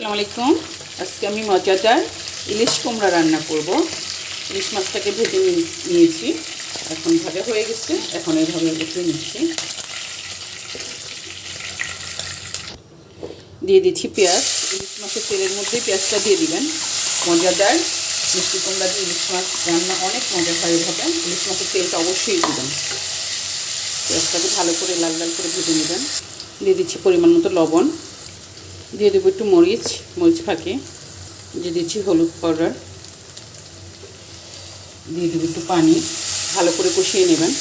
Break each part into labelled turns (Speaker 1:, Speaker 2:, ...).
Speaker 1: আসসালামু আলাইকুম। আজকে আমি মজাদার ইলিশ কুমড়া রান্না করব। ইলিশ মাছটাকে ভেজে নিয়েছি, এখন ভাজা হয়ে গেছে। এখন এইভাবে উঠিয়ে নিচ্ছি। দিয়ে দিচ্ছি পেঁয়াজ। ইলিশ মাছের তেলের মধ্যেই পেঁয়াজটা দিয়ে দিবেন। মজাদার মিষ্টি কুমড়া দিয়ে ইলিশ মাছ রান্না অনেক মজা হয়। এভাবে ইলিশ মাছের তেলটা অবশ্যই দিবেন। পেঁয়াজটাকে ভালো করে লাল লাল করে ভেজে নেবেন। দিয়ে দিচ্ছি পরিমাণ মতো লবণ, দিয়ে দেবো একটু মরিচ ফাঁকি, দিয়ে দিচ্ছি হলুদ পাউডার, দিয়ে দেবো একটু পানি। ভালো করে কষিয়ে নেবেন।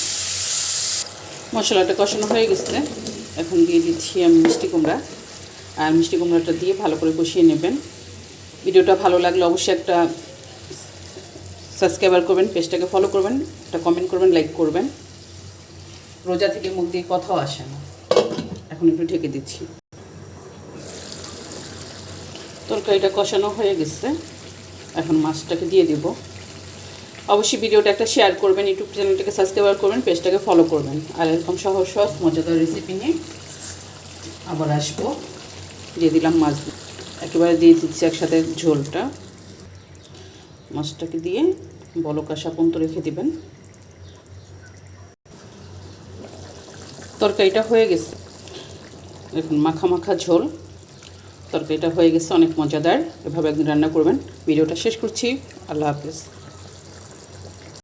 Speaker 1: মশলাটা কষানো হয়ে গেছে, এখন দিয়ে দিচ্ছি আমি মিষ্টি কুমড়া। আর মিষ্টি কুমড়াটা দিয়ে ভালো করে কষিয়ে নেবেন। ভিডিওটা ভালো লাগলে অবশ্যই একটা সাবস্ক্রাইবার করবেন, পেজটাকে ফলো করবেন, একটা কমেন্ট করবেন, লাইক করবেন। রোজা থেকে মুখ দিয়ে কথাও আসে না। এখন একটু ঢেকে দিচ্ছি। তরকারিটা কষানো হয়ে গেছে, এখন মাছটাকে দিয়ে দিব। অবশ্যই ভিডিওটা একটা শেয়ার করবেন, ইউটিউব চ্যানেলটাকে সাবস্ক্রাইব করবেন, পেজটাকে ফলো করবেন। আর এরকম সহজ সহজ মজাদার রেসিপি নিয়ে আবার আসবো। দিয়ে দিলাম মাছ, একেবারে দিয়ে দিচ্ছি একসাথে ঝোলটা। মাছটাকে দিয়ে বলক আসা পর্যন্ত রেখে দেবেন। তরকারিটা হয়ে গেছে, এখন মাখা মাখা ঝোল। তরকারিটা হয়ে গেছে, অনেক মজাদার। এভাবে একদিন রান্না করবেন। ভিডিওটা শেষ করছি। আল্লাহ হাফেজ।